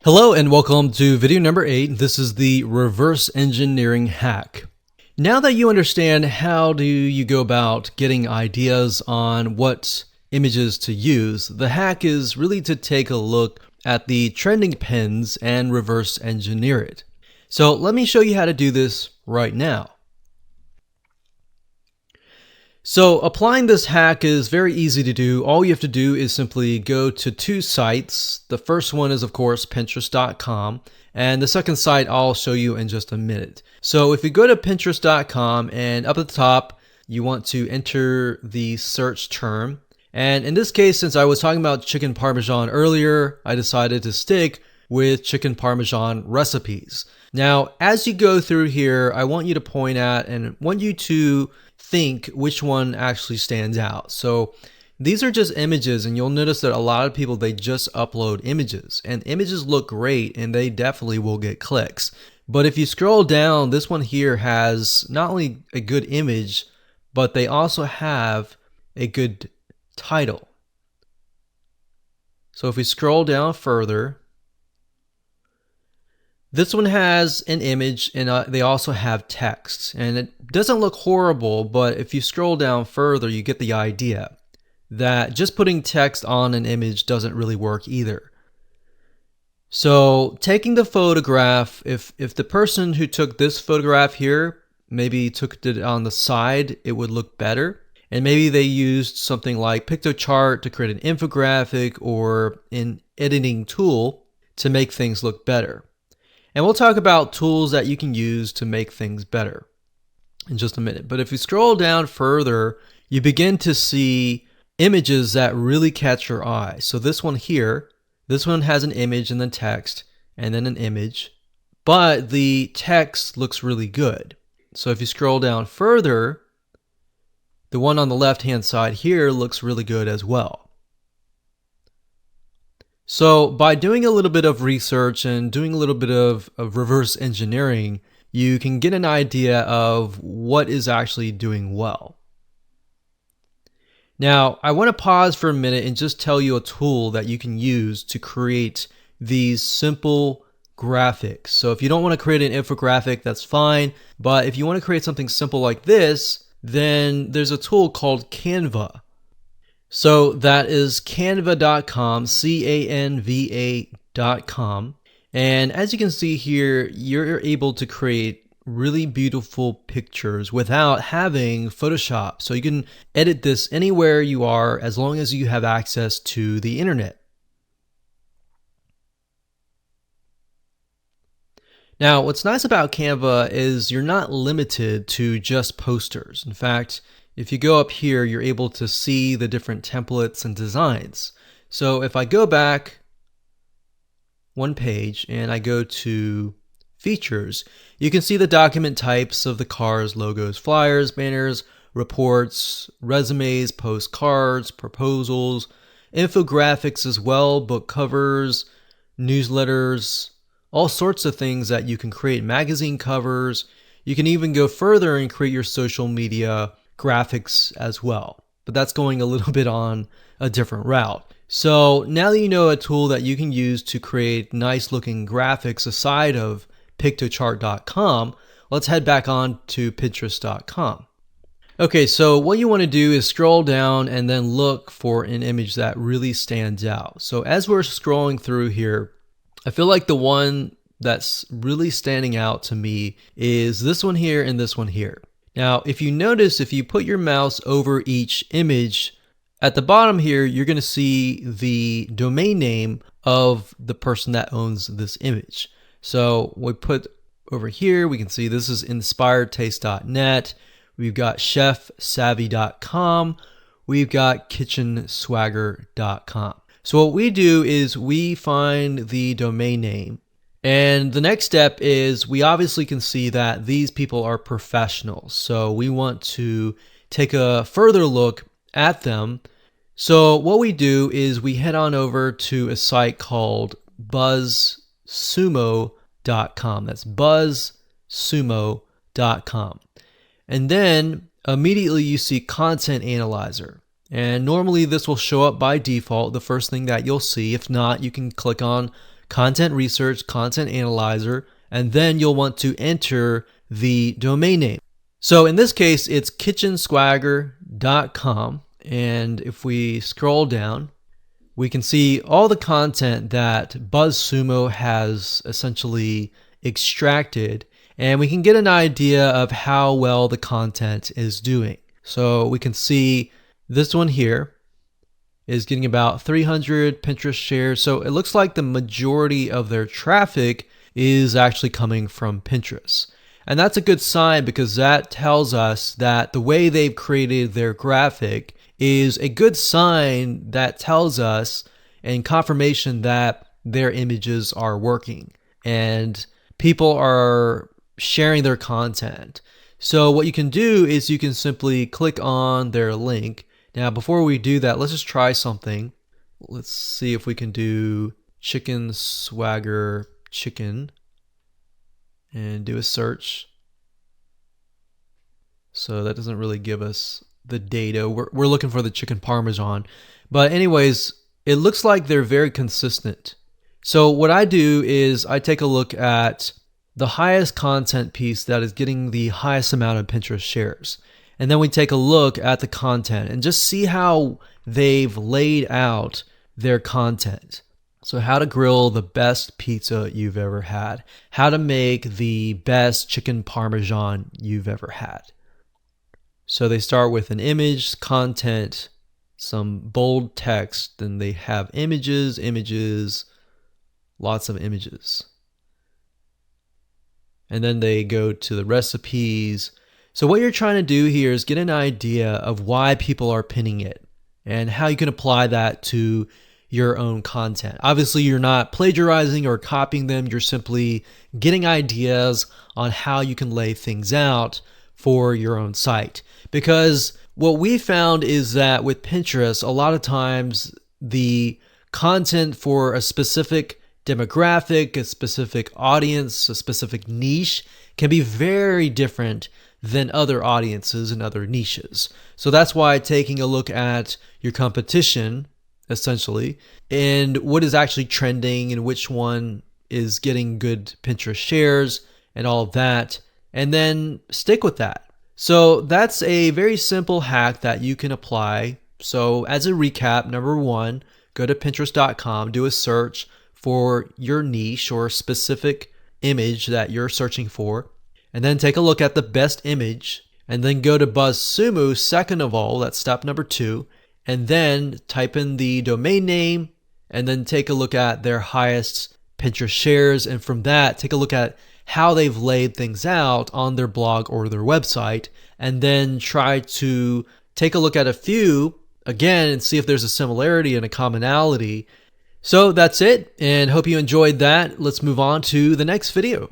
Hello and welcome to video number 8. This is the reverse engineering hack. Now that you understand how do you go about getting ideas on what images to use, the hack is really to take a look at the trending pins and reverse engineer it. So let me show you how to do this right now. So applying this hack is very easy to do. All you have to do is simply go to two sites. The first one is, of course, Pinterest.com. And the second site I'll show you in just a minute. So if you go to Pinterest.com and up at the top, you want to enter the search term. And in this case, since I was talking about chicken parmesan earlier, I decided to stick with chicken parmesan recipes. Now, as you go through here, I want you to point at and want you to think which one actually stands out. So these are just images, and you'll notice that a lot of people, they just upload images, and images look great and they definitely will get clicks. But if you scroll down, this one here has not only a good image, but they also have a good title. So if we scroll down further, this one has an image and they also have text, and it doesn't look horrible, but if you scroll down further, you get the idea that just putting text on an image doesn't really work either. So taking the photograph, if the person who took this photograph here maybe took it on the side, it would look better. And maybe they used something like Piktochart to create an infographic or an editing tool to make things look better. And we'll talk about tools that you can use to make things better in just a minute. But if you scroll down further, you begin to see images that really catch your eye. So this one here, this one has an image and then text and then an image, but the text looks really good. So if you scroll down further, the one on the left-hand side here looks really good as well. So by doing a little bit of research and doing a little bit of reverse engineering, you can get an idea of what is actually doing well. Now, I want to pause for a minute and just tell you a tool that you can use to create these simple graphics. So if you don't want to create an infographic, that's fine. But if you want to create something simple like this, then there's a tool called Canva. So that is canva.com, canva.com. And as you can see here, you're able to create really beautiful pictures without having Photoshop. So you can edit this anywhere you are as long as you have access to the internet. Now, what's nice about Canva is you're not limited to just posters. In fact, if you go up here, you're able to see the different templates and designs. So if I go back one page and I go to features, you can see the document types of the cars, logos, flyers, banners, reports, resumes, postcards, proposals, infographics as well, book covers, newsletters, all sorts of things that you can create, magazine covers. You can even go further and create your social media graphics as well, but that's going a little bit on a different route. So now that you know a tool that you can use to create nice looking graphics aside of Piktochart.com, let's head back on to Pinterest.com. Okay, so what you want to do is scroll down and then look for an image that really stands out. So as we're scrolling through here, I feel like the one that's really standing out to me is this one here and this one here. Now, if you notice, if you put your mouse over each image, at the bottom here, you're going to see the domain name of the person that owns this image. So we put over here, we can see this is inspiredtaste.net. We've got chefsavvy.com. We've got kitchenswagger.com. So what we do is we find the domain name. And the next step is we obviously can see that these people are professionals. So we want to take a further look at them. So what we do is we head on over to a site called buzzsumo.com. That's buzzsumo.com. And then immediately you see Content Analyzer. And normally this will show up by default, the first thing that you'll see. If not, you can click on content research, content analyzer, and then you'll want to enter the domain name. So in this case, it's kitchenswagger.com. And if we scroll down, we can see all the content that BuzzSumo has essentially extracted, and we can get an idea of how well the content is doing. So we can see this one here is getting about 300 Pinterest shares. So it looks like the majority of their traffic is actually coming from Pinterest. And that's a good sign, because that tells us that the way they've created their graphic is a good sign that tells us and confirmation that their images are working and people are sharing their content. So what you can do is you can simply click on their link. Now, before we do that, let's just try something. Let's see if we can do Chicken Swagger chicken and do a search. So that doesn't really give us the data. We're looking for the chicken parmesan. But anyways, it looks like they're very consistent. So what I do is I take a look at the highest content piece that is getting the highest amount of Pinterest shares. And then we take a look at the content and just see how they've laid out their content. So how to grill the best pizza you've ever had. How to make the best chicken parmesan you've ever had. So they start with an image, content, some bold text, then they have images, lots of images. And then they go to the recipes. So what you're trying to do here is get an idea of why people are pinning it and how you can apply that to your own content. Obviously, you're not plagiarizing or copying them. You're simply getting ideas on how you can lay things out for your own site. Because what we found is that with Pinterest, a lot of times the content for a specific demographic, a specific audience, a specific niche can be very different than other audiences and other niches. So that's why taking a look at your competition, essentially, and what is actually trending and which one is getting good Pinterest shares and all of that, and then stick with that. So that's a very simple hack that you can apply. So as a recap, number one, go to Pinterest.com, do a search for your niche or specific image that you're searching for, and then take a look at the best image, and then go to BuzzSumo second of all, that's step number 2, and then type in the domain name, and then take a look at their highest Pinterest shares, and from that, take a look at how they've laid things out on their blog or their website, and then try to take a look at a few again and see if there's a similarity and a commonality. So that's it, and hope you enjoyed that. Let's move on to the next video.